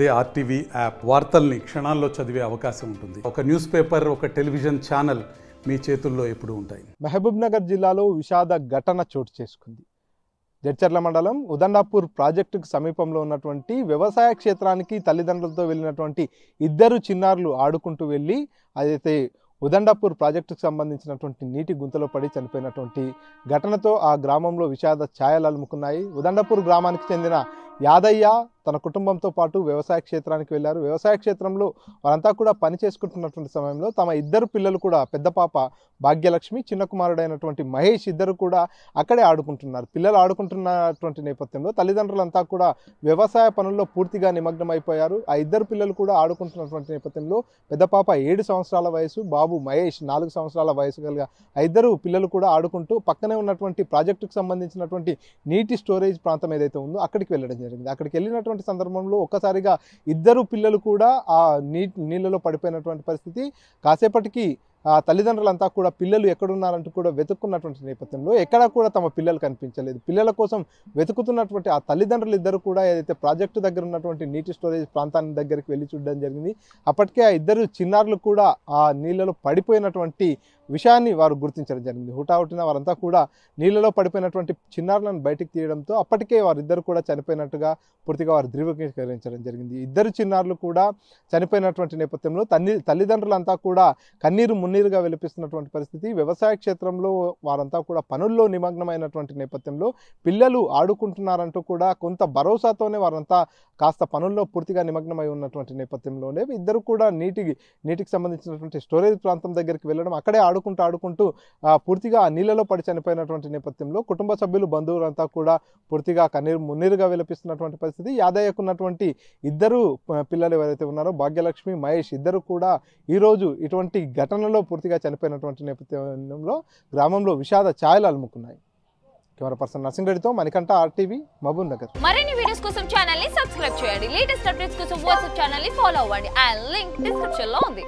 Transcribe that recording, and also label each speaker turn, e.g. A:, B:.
A: అదే RTV app వార్తల్ని క్షణాల్లో చదివే అవకాశం ఉంటుంది. ఒక న్యూస్ పేపర్, ఒక టెలివిజన్ ఛానల్ మీ చేతుల్లో ఎప్పుడూ ఉంటాయి.
B: మహబూబ్ నగర్ జిల్లాలో విషాద ఘటన చోటు చేసుకుంది. జడ్చర్ల మండలం ఉదండాపూర్ ప్రాజెక్టుకు సమీపంలో ఉన్నటువంటి వ్యవసాయ క్షేత్రానికి తల్లిదండ్రులతో వెళ్ళినటువంటి ఇద్దరు చిన్నారులు ఆడుకుంటూ వెళ్ళి అదైతే ఉదండాపూర్ ప్రాజెక్టుకు సంబంధించినటువంటి నీటి గుంతలో పడి చనిపోయినటువంటి ఘటనతో ఆ గ్రామంలో విషాద ఛాయలు అలుముకున్నాయి. ఉదండాపూర్ గ్రామానికి చెందిన యాదయ్య తన కుటుంబంతో పాటు వ్యవసాయ క్షేత్రానికి వెళ్ళారు. వ్యవసాయ క్షేత్రంలో వారంతా కూడా పని చేసుకుంటున్నటువంటి సమయంలో తమ ఇద్దరు పిల్లలు కూడా, పెద్ద పాప భాగ్యలక్ష్మి, చిన్న కుమారుడైనటువంటి మహేష్ ఇద్దరు కూడా అక్కడే ఆడుకుంటున్నారు. పిల్లలు ఆడుకుంటున్నటువంటి నేపథ్యంలో తల్లిదండ్రులంతా కూడా వ్యవసాయ పనుల్లో పూర్తిగా నిమగ్నమైపోయారు. ఆ ఇద్దరు పిల్లలు కూడా ఆడుకుంటున్నటువంటి నేపథ్యంలో పెద్ద పాప 7 సంవత్సరాల వయసు, బాబు మహేష్ 4 సంవత్సరాల వయసు కలిగిన ఆ ఇద్దరు పిల్లలు కూడా ఆడుకుంటూ పక్కనే ఉన్నటువంటి ప్రాజెక్టుకు సంబంధించినటువంటి నీటి స్టోరేజ్ ప్రాంతం ఏదైతే ఉందో అక్కడికి వెళ్ళడం జరిగింది. అక్కడికి వెళ్ళినటువంటి సందర్భంలో ఒక్కసారిగా ఇద్దరు పిల్లలు కూడా ఆ నీళ్ళలో పడిపోయినటువంటి పరిస్థితి. కాసేపటికి ఆ తల్లిదండ్రులంతా కూడా పిల్లలు ఎక్కడున్నారంటూ కూడా వెతుక్కున్నటువంటి నేపథ్యంలో ఎక్కడా కూడా తమ పిల్లలు కనిపించలేదు. పిల్లల కోసం వెతుకుతున్నటువంటి ఆ తల్లిదండ్రులు ఇద్దరు కూడా ఏదైతే ప్రాజెక్టు దగ్గర ఉన్నటువంటి నీటి స్టోరేజ్ ప్రాంతాన్ని దగ్గరికి వెళ్ళి చూడడం జరిగింది. అప్పటికే ఆ ఇద్దరు చిన్నారులు కూడా ఆ నీళ్ళలో పడిపోయినటువంటి విషయాన్ని వారు గుర్తించడం జరిగింది. హుటాహుటిన వారంతా కూడా నీళ్ళలో పడిపోయినటువంటి చిన్నారులను బయటికి తీయడంతో అప్పటికే వారిద్దరు కూడా చనిపోయినట్టుగా పూర్తిగా వారు ధృవీకరించడం జరిగింది. ఇద్దరు చిన్నారులు కూడా చనిపోయినటువంటి నేపథ్యంలో తల్లిదండ్రులంతా కూడా కన్నీరు మున్నీరుగా విలపిస్తున్నటువంటి పరిస్థితి. వ్యవసాయ క్షేత్రంలో వారంతా కూడా పనుల్లో నిమగ్నమైనటువంటి నేపథ్యంలో పిల్లలు ఆడుకుంటున్నారంటూ కూడా కొంత భరోసాతోనే వారంతా కాస్త పనుల్లో పూర్తిగా నిమగ్నమై ఉన్నటువంటి నేపథ్యంలోనే ఇద్దరు కూడా నీటికి సంబంధించినటువంటి స్టోరేజ్ ప్రాంతం దగ్గరికి వెళ్ళడం, అక్కడే ఆడుకుంటూ పూర్తిగా ఆ నీళ్ళలో పడి చనిపోయినటువంటి నేపథ్యంలో కుటుంబ సభ్యులు, బంధువులంతా కూడా పూర్తిగా కన్నీరు మున్నీరుగా విలపిస్తున్నటువంటి పరిస్థితి. యాదయ్యకున్నటువంటి ఇద్దరు పిల్లలు ఎవరైతే ఉన్నారో భాగ్యలక్ష్మి, మహేష్ ఇద్దరు కూడా ఈరోజు ఇటువంటి ఘటనలో పూర్తిగా చనిపోయినటువంటి నేపథ్యంలో గ్రామంలో విషాద ఛాయలు అలుముకున్నాయి. కెమెరా పర్సన్ నరసింహరెడ్డితో మణికంఠ, RTV, మహబూబ్ నగర్.
C: మరిన్ని వీడియోస్ కోసం ఛానల్ ని సబ్స్క్రైబ్ చేయండి. లేటెస్ట్ అప్డేట్స్ కోసం వాట్సాప్ ఛానల్ ని ఫాలో అవ్వండి. ఆ లింక్ డిస్క్రిప్షన్ లో ఉంది.